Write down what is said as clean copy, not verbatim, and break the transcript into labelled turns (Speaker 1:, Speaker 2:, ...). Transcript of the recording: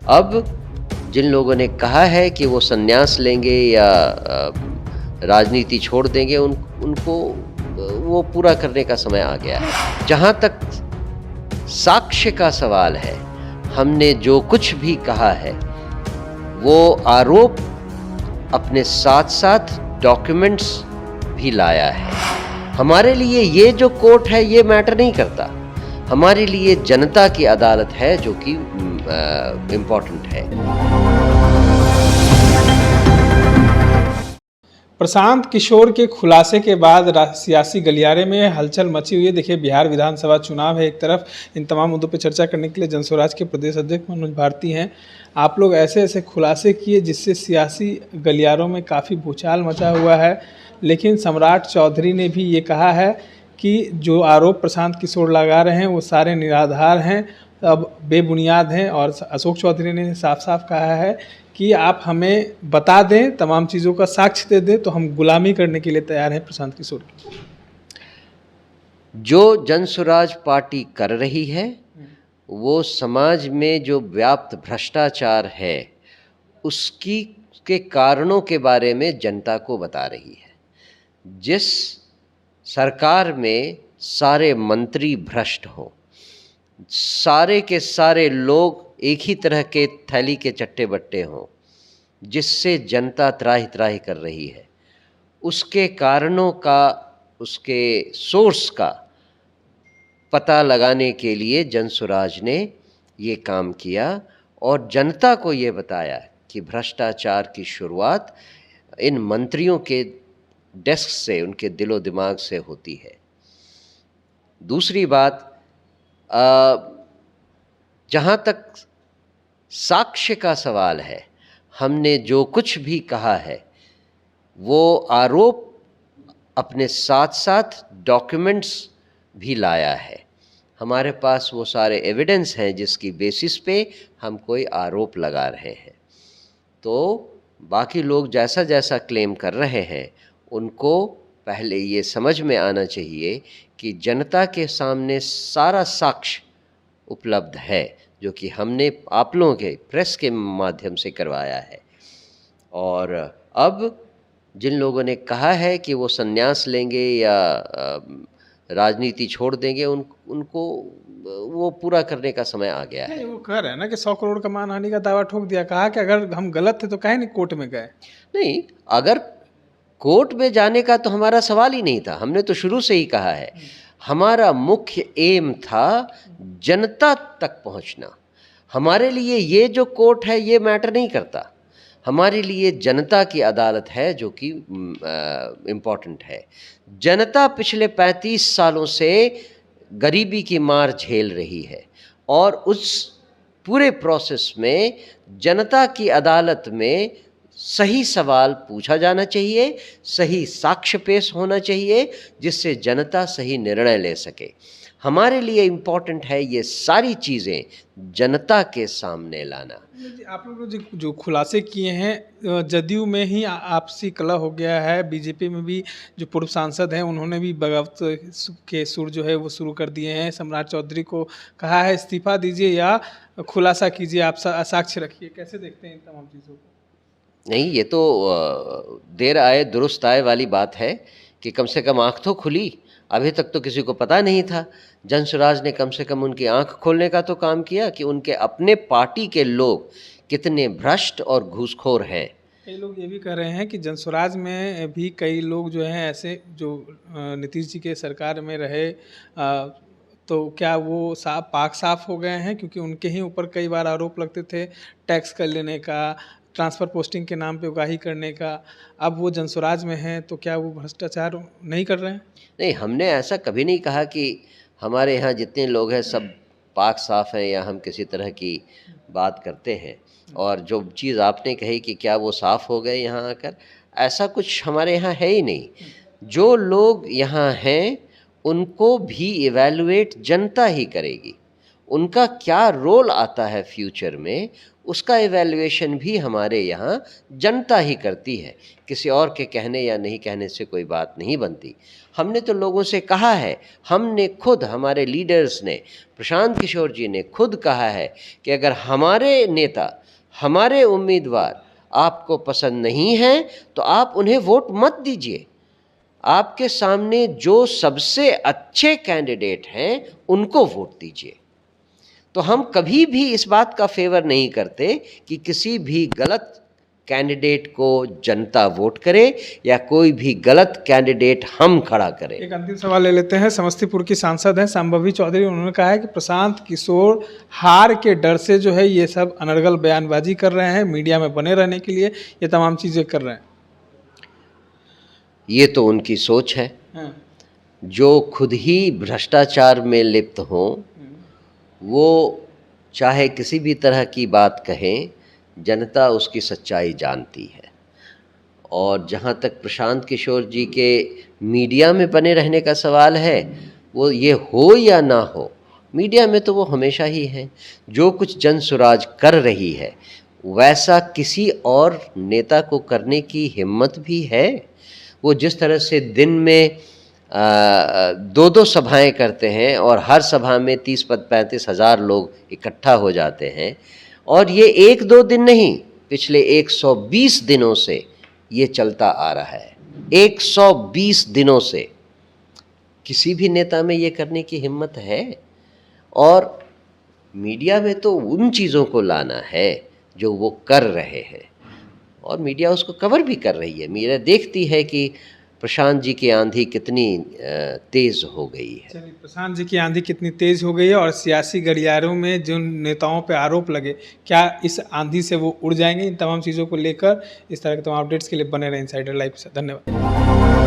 Speaker 1: अब जिन लोगों ने कहा है कि वो संन्यास लेंगे या राजनीति छोड़ देंगे उनको वो पूरा करने का समय आ गया है। जहाँ तक साक्ष्य का सवाल है, हमने जो कुछ भी कहा है, वो आरोप अपने साथ-साथ डॉक्यूमेंट्स भी लाया है। हमारे लिए ये जो कोर्ट है ये मैटर नहीं करता। हमारे लिए जनता की अदालत है जो कि इम्पोर्टेंट है।
Speaker 2: प्रशांत किशोर के खुलासे के बाद सियासी गलियारे में हलचल मची हुई है। देखिए, बिहार विधानसभा चुनाव है एक तरफ, इन तमाम मुद्दों पर चर्चा करने के लिए जनस्वराज के प्रदेश अध्यक्ष मनोज भारती हैं। आप लोग ऐसे ऐसे खुलासे किए जिससे सियासी गलियारों में काफ़ी भूचाल मचा हुआ है, लेकिन सम्राट चौधरी ने भी ये कहा है कि जो आरोप प्रशांत किशोर लगा रहे हैं वो सारे निराधार हैं, अब बेबुनियाद हैं। और अशोक चौधरी ने साफ साफ कहा है कि आप हमें बता दें, तमाम चीज़ों का साक्ष्य दे दें, तो हम गुलामी करने के लिए तैयार हैं प्रशांत किशोर की।
Speaker 1: जो जनसुराज पार्टी कर रही है वो समाज में जो व्याप्त भ्रष्टाचार है उसकी के कारणों के बारे में जनता को बता रही है। जिस सरकार में सारे मंत्री भ्रष्ट हों, सारे के सारे लोग एक ही तरह के थैली के चट्टे बट्टे हों, जिससे जनता त्राहि त्राहि कर रही है, उसके कारणों का, उसके सोर्स का पता लगाने के लिए जनसुराज ने ये काम किया और जनता को ये बताया कि भ्रष्टाचार की शुरुआत इन मंत्रियों के डेस्क से, उनके दिलो दिमाग से होती है। दूसरी बात, जहाँ तक साक्ष्य का सवाल है, हमने जो कुछ भी कहा है वो आरोप अपने साथ साथ डॉक्यूमेंट्स भी लाया है। हमारे पास वो सारे एविडेंस हैं जिसकी बेसिस पे हम कोई आरोप लगा रहे हैं। तो बाकी लोग जैसा जैसा क्लेम कर रहे हैं उनको पहले ये समझ में आना चाहिए कि जनता के सामने सारा साक्ष्य उपलब्ध है जो कि हमने आप लोगों के प्रेस के माध्यम से करवाया है। और अब जिन लोगों ने कहा है कि वो संन्यास लेंगे या राजनीति छोड़ देंगे उनको वो पूरा करने का समय आ गया है।
Speaker 2: वो कह रहे हैं ना कि 100 करोड़ का मानहानि का दावा ठोक दिया, कहा कि अगर हम गलत थे तो काहे नहीं कोर्ट में गए।
Speaker 1: नहीं, अगर कोर्ट में जाने का तो हमारा सवाल ही नहीं था। हमने तो शुरू से ही कहा है हमारा मुख्य एम था जनता तक पहुंचना। हमारे लिए ये जो कोर्ट है ये मैटर नहीं करता। हमारे लिए जनता की अदालत है जो कि इम्पोर्टेंट है। जनता पिछले 35 सालों से गरीबी की मार झेल रही है और उस पूरे प्रोसेस में जनता की अदालत में सही सवाल पूछा जाना चाहिए, सही साक्ष्य पेश होना चाहिए जिससे जनता सही निर्णय ले सके। हमारे लिए इम्पोर्टेंट है ये सारी चीज़ें जनता के सामने लाना।
Speaker 2: आप लोग जो खुलासे किए हैं, जदयू में ही आपसी कलह हो गया है, बीजेपी में भी जो पूर्व सांसद हैं उन्होंने भी बगावत के सुर जो है वो शुरू कर दिए हैं। सम्राट चौधरी को कहा है इस्तीफा दीजिए या खुलासा कीजिए, आप साक्ष्य रखिए। कैसे देखते हैं इन तमाम चीज़ों को?
Speaker 1: नहीं, ये तो देर आए दुरुस्त आए वाली बात है कि कम से कम आँख तो खुली। अभी तक तो किसी को पता नहीं था। जनसुराज ने कम से कम उनकी आँख खोलने का तो काम किया कि उनके अपने पार्टी के लोग कितने भ्रष्ट और घूसखोर हैं।
Speaker 2: कई लोग ये भी कह रहे हैं कि जनसुराज में भी कई लोग जो हैं ऐसे जो नीतीश जी के सरकार में रहे, तो क्या वो पाक साफ हो गए हैं? क्योंकि उनके ही ऊपर कई बार आरोप लगते थे टैक्स कर लेने का, ट्रांसफ़र पोस्टिंग के नाम पे उगाही करने का। अब वो जनसुराज में हैं तो क्या वो भ्रष्टाचार नहीं कर रहे हैं?
Speaker 1: नहीं, हमने ऐसा कभी नहीं कहा कि हमारे यहाँ जितने लोग हैं सब पाक साफ़ हैं या हम किसी तरह की बात करते हैं। और जो चीज़ आपने कही कि क्या वो साफ़ हो गए यहाँ आकर, ऐसा कुछ हमारे यहाँ है ही नहीं। जो लोग यहाँ हैं उनको भी इवैल्यूएट जनता ही करेगी। उनका क्या रोल आता है फ्यूचर में, उसका इवैल्यूएशन भी हमारे यहाँ जनता ही करती है। किसी और के कहने या नहीं कहने से कोई बात नहीं बनती। हमने तो लोगों से कहा है, हमने खुद, हमारे लीडर्स ने, प्रशांत किशोर जी ने खुद कहा है कि अगर हमारे नेता, हमारे उम्मीदवार आपको पसंद नहीं हैं तो आप उन्हें वोट मत दीजिए। आपके सामने जो सबसे अच्छे कैंडिडेट हैं उनको वोट दीजिए। तो हम कभी भी इस बात का फेवर नहीं करते कि किसी भी गलत कैंडिडेट को जनता वोट करे या कोई भी गलत कैंडिडेट हम खड़ा करें।
Speaker 2: एक अंतिम सवाल ले लेते हैं। समस्तीपुर की सांसद हैं संभवी चौधरी, उन्होंने कहा है कि प्रशांत किशोर हार के डर से जो है ये सब अनर्गल बयानबाजी कर रहे हैं, मीडिया में बने रहने के लिए ये तमाम चीज़ें कर रहे हैं।
Speaker 1: ये तो उनकी सोच है। जो खुद ही भ्रष्टाचार में लिप्त हों, वो चाहे किसी भी तरह की बात कहें, जनता उसकी सच्चाई जानती है। और जहाँ तक प्रशांत किशोर जी के मीडिया में बने रहने का सवाल है, वो ये हो या ना हो, मीडिया में तो वो हमेशा ही हैं। जो कुछ जन सुराज कर रही है वैसा किसी और नेता को करने की हिम्मत भी है। वो जिस तरह से दिन में 2-2 सभाएं करते हैं और हर सभा में 30-35 हज़ार लोग इकट्ठा हो जाते हैं, और ये 1-2 दिन नहीं, पिछले 120 दिनों से ये चलता आ रहा है। 120 दिनों से किसी भी नेता में ये करने की हिम्मत है? और मीडिया में तो उन चीज़ों को लाना है जो वो कर रहे हैं, और मीडिया उसको कवर भी कर रही है। मीडिया देखती है कि प्रशांत जी की आंधी कितनी तेज़ हो गई है।
Speaker 2: चलिए, प्रशांत जी की आंधी कितनी तेज़ हो गई है और सियासी गलियारों में जिन नेताओं पे आरोप लगे, क्या इस आंधी से वो उड़ जाएंगे? इन तमाम चीज़ों को लेकर इस तरह के तमाम अपडेट्स के लिए बने रहे इनसाइडर लाइव से। धन्यवाद।